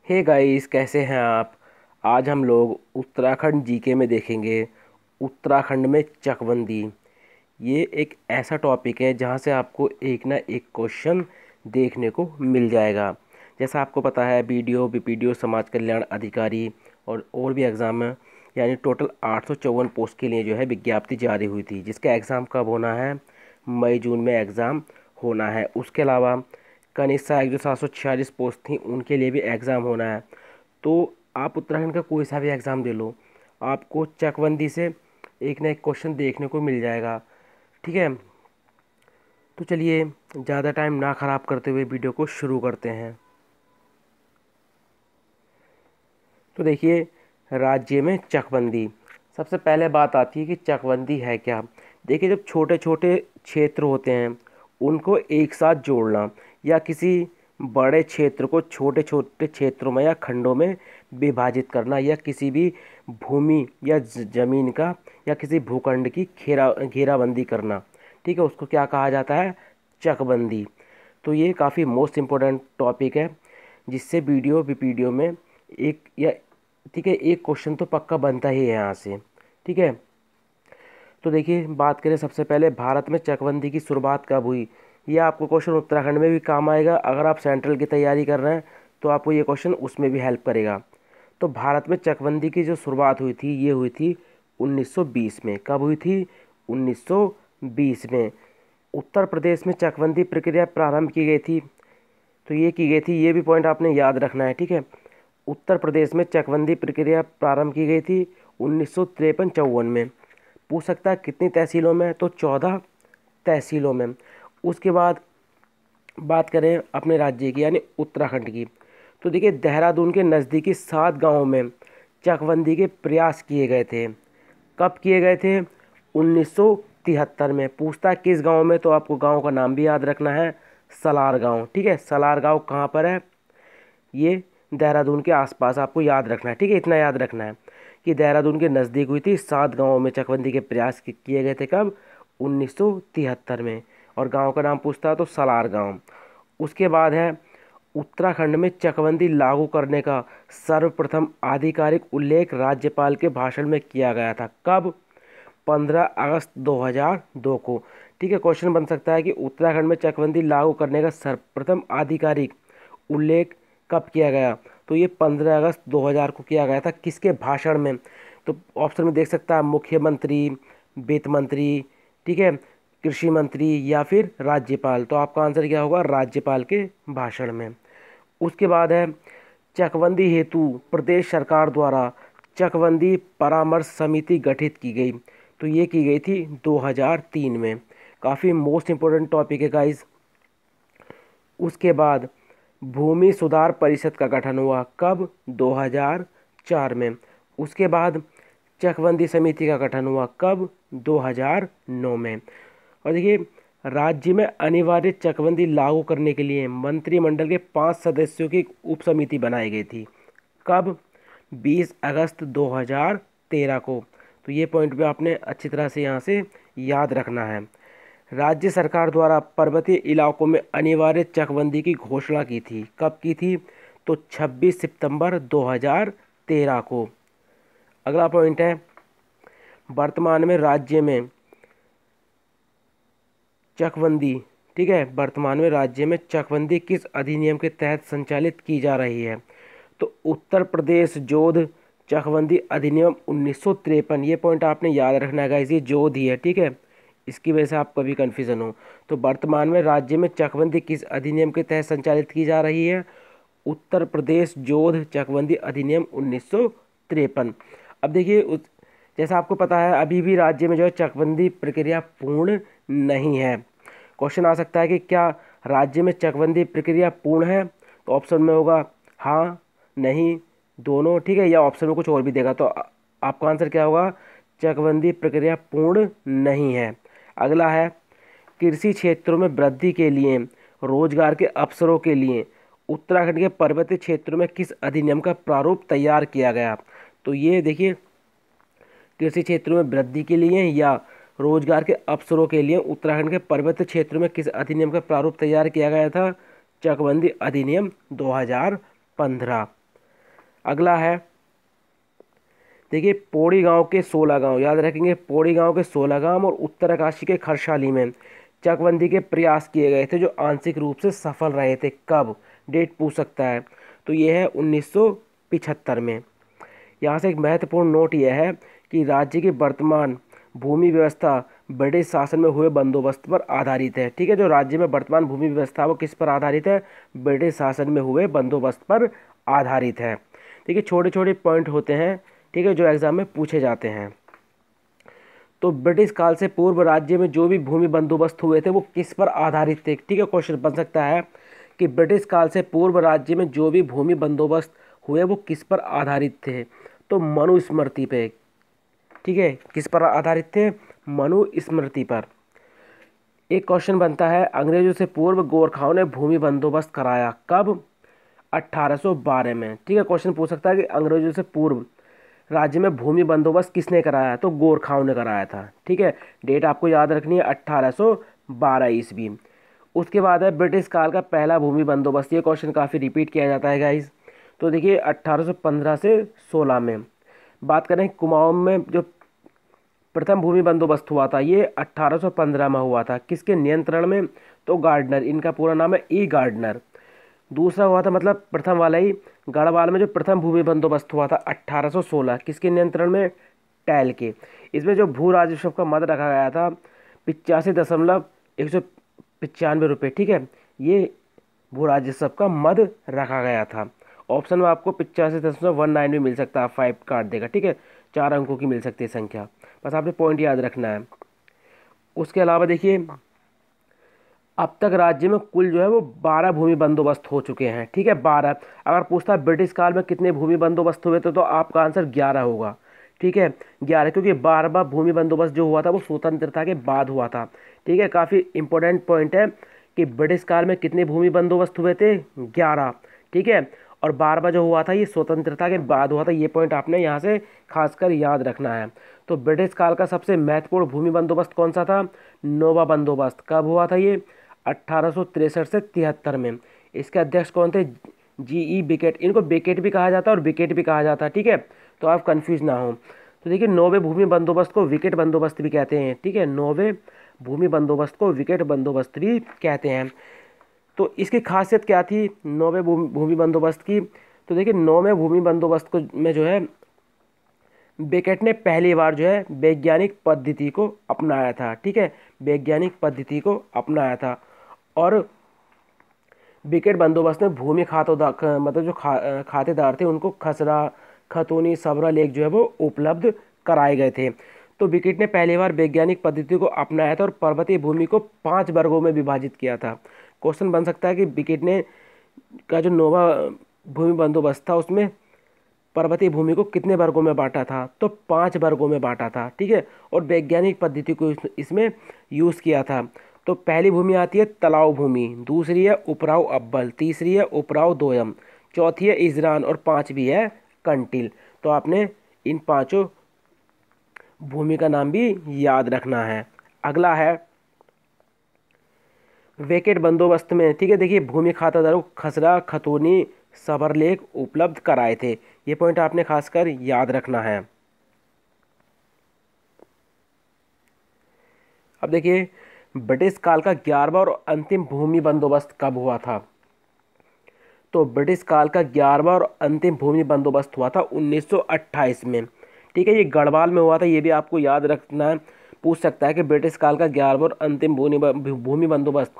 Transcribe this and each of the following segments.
Hey guys, कैसे हैं आप। आज हम लोग उत्तराखंड जीके में देखेंगे उत्तराखंड में चकबंदी। ये एक ऐसा टॉपिक है जहाँ से आपको एक ना एक क्वेश्चन देखने को मिल जाएगा। जैसा आपको पता है, बीडीओ बीपीडीओ समाज कल्याण अधिकारी और भी एग्ज़ाम है, यानी टोटल 854 पोस्ट के लिए जो है विज्ञप्ति जारी हुई थी, जिसका एग्ज़ाम कब होना है, मई जून में एग्ज़ाम होना है। उसके अलावा कनिष्ठा एक जो 746 पोस्ट थी उनके लिए भी एग्ज़ाम होना है। तो आप उत्तराखंड का कोई सा भी एग्ज़ाम दे लो, आपको चकबंदी से एक ना एक क्वेश्चन देखने को मिल जाएगा। ठीक है, तो चलिए ज़्यादा टाइम ना ख़राब करते हुए वीडियो को शुरू करते हैं। तो देखिए, राज्य में चकबंदी, सबसे पहले बात आती है कि चकबंदी है क्या। देखिए, जब छोटे छोटे क्षेत्र होते हैं उनको एक साथ जोड़ना, या किसी बड़े क्षेत्र को छोटे छोटे क्षेत्रों में या खंडों में विभाजित करना, या किसी भी भूमि या ज़मीन का या किसी भूखंड की घेराबंदी करना, ठीक है, उसको क्या कहा जाता है, चकबंदी। तो ये काफ़ी मोस्ट इम्पोर्टेंट टॉपिक है, जिससे वीडियो वीडियो में एक या ठीक है एक क्वेश्चन तो पक्का बनता ही है यहाँ से। ठीक है, तो देखिए बात करें सबसे पहले भारत में चकबंदी की शुरुआत कब हुई। ये आपको क्वेश्चन उत्तराखंड में भी काम आएगा, अगर आप सेंट्रल की तैयारी कर रहे हैं तो आपको ये क्वेश्चन उसमें भी हेल्प करेगा। तो भारत में चकबंदी की जो शुरुआत हुई थी, ये हुई थी 1920 में। कब हुई थी, 1920 में। उत्तर प्रदेश में चकबंदी प्रक्रिया प्रारंभ की गई थी, तो ये की गई थी, ये भी पॉइंट आपने याद रखना है। ठीक है, उत्तर प्रदेश में चकबंदी प्रक्रिया प्रारंभ की गई थी 1953-54 में। पूछ सकता है कितनी तहसीलों में, तो 14 तहसीलों में। उसके बाद बात करें अपने राज्य की यानी उत्तराखंड की, तो देखिए देहरादून के नज़दीकी 7 गांवों में चकबंदी के प्रयास किए गए थे। कब किए गए थे, 1973 में। पूछता है किस गांव में, तो आपको गांव का नाम भी याद रखना है, सलार गांव। ठीक है, सलार गांव कहाँ पर है, ये देहरादून के आसपास आपको याद रखना है। ठीक है, इतना याद रखना है कि देहरादून के नज़दीक हुई थी। 7 गांवों में चकबंदी के प्रयास किए गए थे। कब, 1973 में। और गांव का नाम पूछता है तो सलार गांव। उसके बाद है उत्तराखंड में चकबंदी लागू करने का सर्वप्रथम आधिकारिक उल्लेख राज्यपाल के भाषण में किया गया था। कब, 15 अगस्त 2002 को। ठीक है, क्वेश्चन बन सकता है कि उत्तराखंड में चकबंदी लागू करने का सर्वप्रथम आधिकारिक उल्लेख कब किया गया, तो ये 15 अगस्त 2000 को किया गया था। किसके भाषण में, तो ऑप्शन में देख सकता है मुख्यमंत्री, वित्त मंत्री, ठीक है, कृषि मंत्री या फिर राज्यपाल। तो आपका आंसर क्या होगा, राज्यपाल के भाषण में। उसके बाद है चकबंदी हेतु प्रदेश सरकार द्वारा चकबंदी परामर्श समिति गठित की गई, तो ये की गई थी 2003 में। काफ़ी मोस्ट इम्पोर्टेंट टॉपिक है गाइस। उसके बाद भूमि सुधार परिषद का गठन हुआ। कब, 2004 में। उसके बाद चकबंदी समिति का गठन हुआ। कब, 2009 में। और देखिए, राज्य में अनिवार्य चकबंदी लागू करने के लिए मंत्रिमंडल के 5 सदस्यों की एक उप समिति बनाई गई थी। कब, 20 अगस्त 2013 को। तो ये पॉइंट भी आपने अच्छी तरह से यहाँ से याद रखना है। राज्य सरकार द्वारा पर्वतीय इलाकों में अनिवार्य चकबंदी की घोषणा की थी। कब की थी, तो 26 सितंबर 2013 को। अगला पॉइंट है वर्तमान में राज्य में चकबंदी, ठीक है, वर्तमान में राज्य में चकबंदी किस अधिनियम के तहत संचालित की जा रही है, तो उत्तर प्रदेश जोध चकबंदी अधिनियम 1953। ये पॉइंट आपने याद रखना है गाइस, ये जोध ही है। ठीक है, इसकी वजह से आप कभी कन्फ्यूज़न हो। तो वर्तमान में राज्य में चकबंदी किस अधिनियम के तहत संचालित की जा रही है, उत्तर प्रदेश जोध चकबंदी अधिनियम 1953। अब देखिए जैसा आपको पता है, अभी भी राज्य में जो है चकबंदी प्रक्रिया पूर्ण नहीं है। क्वेश्चन आ सकता है कि क्या राज्य में चकबंदी प्रक्रिया पूर्ण है, तो ऑप्शन में होगा हाँ, नहीं, दोनों, ठीक है, या ऑप्शन में कुछ और भी देगा। तो आपका आंसर क्या होगा, चकबंदी प्रक्रिया पूर्ण नहीं है। अगला है कृषि क्षेत्रों में वृद्धि के लिए रोजगार के अवसरों के लिए उत्तराखंड के पर्वतीय क्षेत्रों में किस अधिनियम का प्रारूप तैयार किया गया। तो ये देखिए, कृषि क्षेत्रों में वृद्धि के लिए या रोजगार के अवसरों के लिए उत्तराखंड के पर्वतीय क्षेत्रों में किस अधिनियम का प्रारूप तैयार किया गया था, चकबंदी अधिनियम 2015। अगला है देखिए पौड़ी गांव के 16 गांव, याद रखेंगे पौड़ी गांव के 16 गांव और उत्तरकाशी के खरसाली में चकबंदी के प्रयास किए गए थे जो आंशिक रूप से सफल रहे थे। कब, डेट पूछ सकता है, तो ये है 1975 में। यहाँ से एक महत्वपूर्ण नोट यह है कि राज्य की वर्तमान भूमि व्यवस्था ब्रिटिश शासन में हुए बंदोबस्त पर आधारित है। ठीक है, जो राज्य में वर्तमान भूमि व्यवस्था वो किस पर आधारित है, ब्रिटिश शासन में हुए बंदोबस्त पर आधारित है। ठीक है, छोटे छोटे पॉइंट होते हैं, ठीक है, जो एग्जाम में पूछे जाते हैं। तो ब्रिटिश काल से पूर्व राज्य में जो भी भूमि बंदोबस्त हुए थे वो किस पर आधारित थे। ठीक है, क्वेश्चन बन सकता है कि ब्रिटिश काल से पूर्व राज्य में जो भी भूमि बंदोबस्त हुए वो किस पर आधारित थे, तो मनुस्मृति पे। ठीक है, किस पर आधारित थे, मनुस्मृति पर। एक क्वेश्चन बनता है अंग्रेजों से पूर्व गोरखाओं ने भूमि बंदोबस्त कराया कब, 1812 में। ठीक है, क्वेश्चन पूछ सकता है कि अंग्रेजों से पूर्व राज्य में भूमि बंदोबस्त किसने कराया, तो गोरखाओं ने कराया था। ठीक है, डेट आपको याद रखनी है 1812 ईस्वी। उसके बाद है ब्रिटिश काल का पहला भूमि बंदोबस्त, ये क्वेश्चन काफ़ी रिपीट किया जाता है गाइस। तो देखिए 1815 से 16 में। बात करें कुमाऊं में जो प्रथम भूमि बंदोबस्त हुआ था ये 1815 में हुआ था, किसके नियंत्रण में, तो गार्डनर, इनका पूरा नाम है ई गार्डनर। दूसरा हुआ था मतलब प्रथम वाला ही गढ़वाल में जो प्रथम भूमि बंदोबस्त हुआ था 1816, किसके नियंत्रण में, टैल के। इसमें जो भू राजस्व का मद रखा गया था 85,195 रुपये। ठीक है, ये भू राजस्व का मद रखा गया था। ऑप्शन में आपको 85.19 भी मिल सकता है, 5 काट देगा। ठीक है, 4 अंकों की मिल सकती है संख्या, बस आपने पॉइंट याद रखना है। उसके अलावा देखिए अब तक राज्य में कुल जो है वो 12 भूमि बंदोबस्त हो चुके हैं। ठीक है, 12। अगर पूछता है ब्रिटिश काल में कितने भूमि बंदोबस्त हुए थे तो आपका आंसर 11 होगा। ठीक है, 11, क्योंकि 12वां भूमि बंदोबस्त जो हुआ था वो स्वतंत्रता के बाद हुआ था। ठीक है, काफ़ी इंपॉर्टेंट पॉइंट है कि ब्रिटिश काल में कितने भूमि बंदोबस्त हुए थे, 11। ठीक है, और 12वां जो हुआ था ये स्वतंत्रता के बाद हुआ था। ये पॉइंट आपने यहाँ से खासकर याद रखना है। तो ब्रिटिश काल का सबसे महत्वपूर्ण भूमि बंदोबस्त कौन सा था, नौवा बंदोबस्त। कब हुआ था ये, 1863 से 73 में। इसके अध्यक्ष कौन थे, जी.ई. बेकेट। इनको बेकेट भी कहा जाता है और विकेट भी कहा जाता है। ठीक है, तो आप कंफ्यूज ना हो। तो देखिए नौवे भूमि बंदोबस्त को विकेट बंदोबस्त भी कहते हैं। ठीक है, नौवे भूमि बंदोबस्त को विकेट बंदोबस्त भी कहते हैं। तो इसकी खासियत क्या थी नौवे भूमि बंदोबस्त की, तो देखिए नौवे भूमि बंदोबस्त को में जो है बेकेट ने पहली बार जो है वैज्ञानिक पद्धति को अपनाया था। ठीक है, वैज्ञानिक पद्धति को अपनाया था। और विकेट बंदोबस्त में भूमि खातोदार मतलब जो खातेदार थे उनको खसरा, खतौनी, सबरा लेख जो है वो उपलब्ध कराए गए थे। तो विकेट ने पहली बार वैज्ञानिक पद्धति को अपनाया था और पर्वतीय भूमि को 5 वर्गों में विभाजित किया था। क्वेश्चन बन सकता है कि विकेट ने का जो नौवा भूमि बंदोबस्त था उसमें पर्वतीय भूमि को कितने वर्गों में बांटा था, तो 5 वर्गों में बांटा था। ठीक है, और वैज्ञानिक पद्धति को इसमें यूज़ किया था। तो पहली भूमि आती है तलाव भूमि, दूसरी है उपराव अव्वल, तीसरी है उपराव दोयम, चौथी है इजरान और 5वीं है कंटिल। तो आपने इन 5 भूमि का नाम भी याद रखना है। अगला है वेकेट बंदोबस्त में। ठीक है, देखिए भूमि खातादारों को खसरा, खतौनी, सबरलेख उपलब्ध कराए थे। ये पॉइंट आपने खासकर याद रखना है। अब देखिए ब्रिटिश काल का 11वां और अंतिम भूमि बंदोबस्त कब हुआ था, तो ब्रिटिश काल का 11वां और अंतिम भूमि बंदोबस्त हुआ था 1928 में। ठीक है, ये गढ़वाल में हुआ था, ये भी आपको याद रखना है। पूछ सकता है कि ब्रिटिश काल का 11वां और अंतिम भूमि बंदोबस्त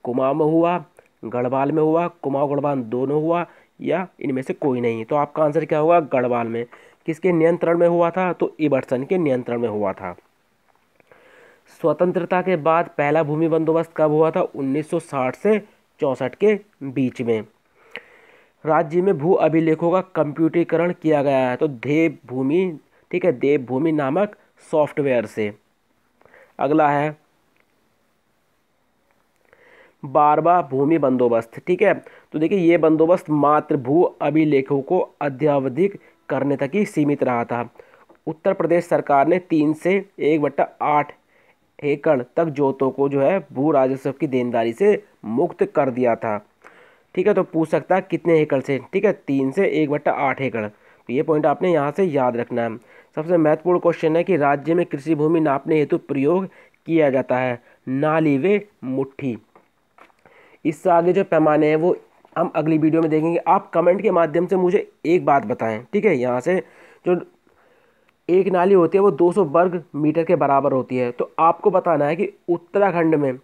कुमाऊं में हुआ, गढ़वाल में हुआ, कुमाऊं गढ़वाल दोनों हुआ, या इनमें से कोई नहीं। तो आपका आंसर क्या होगा, गढ़वाल में। किसके नियंत्रण में हुआ था, तो इबर्सन के नियंत्रण में हुआ था। स्वतंत्रता के बाद पहला भूमि बंदोबस्त कब हुआ था, 1960 से 64 के बीच में। राज्य में भू अभिलेखों का कंप्यूटरीकरण किया गया है, तो देवभूमि। ठीक है, देवभूमि नामक सॉफ्टवेयर से। अगला है 12वां भूमि बंदोबस्त। ठीक है, तो देखिए ये बंदोबस्त मात्र भू अभिलेखों को अद्यावधिक करने तक ही सीमित रहा था। उत्तर प्रदेश सरकार ने 3 से 1/8 एकड़ तक जोतों को जो है भू राजस्व की देनदारी से मुक्त कर दिया था। ठीक है, तो पूछ सकता है कितने एकड़ से, ठीक है, 3 से 1/8 एकड़। तो ये पॉइंट आपने यहाँ से याद रखना है। सबसे महत्वपूर्ण क्वेश्चन है कि राज्य में कृषि भूमि नापने हेतु प्रयोग किया जाता है नाली व मुट्ठी। इससे आगे जो पैमाने हैं वो हम अगली वीडियो में देखेंगे। आप कमेंट के माध्यम से मुझे एक बात बताएं, ठीक है, यहाँ से जो एक नाली होती है वो 200 वर्ग मीटर के बराबर होती है। तो आपको बताना है कि उत्तराखंड में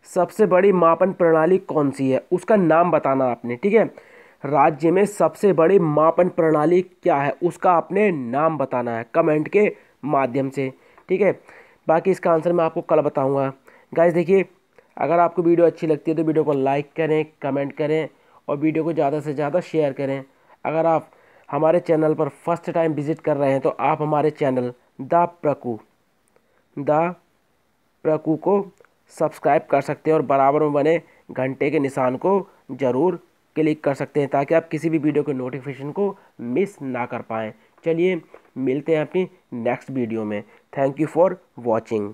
सबसे बड़ी मापन प्रणाली कौन सी है, उसका नाम बताना आपने, ठीक है। राज्य में सबसे बड़ी मापन प्रणाली क्या है, उसका आपने नाम बताना है कमेंट के माध्यम से, ठीक है। बाकी इसका आंसर मैं आपको कल बताऊंगा। गाइस देखिए, अगर आपको वीडियो अच्छी लगती है तो वीडियो को लाइक करें, कमेंट करें और वीडियो को ज़्यादा से ज़्यादा शेयर करें। अगर आप हमारे चैनल पर फर्स्ट टाइम विजिट कर रहे हैं तो आप हमारे चैनल द प्रकु को सब्सक्राइब कर सकते हैं और बराबर में बने घंटे के निशान को ज़रूर क्लिक कर सकते हैं ताकि आप किसी भी वीडियो के नोटिफिकेशन को मिस ना कर पाएँ। चलिए मिलते हैं अपनी नेक्स्ट वीडियो में। Thank you for watching.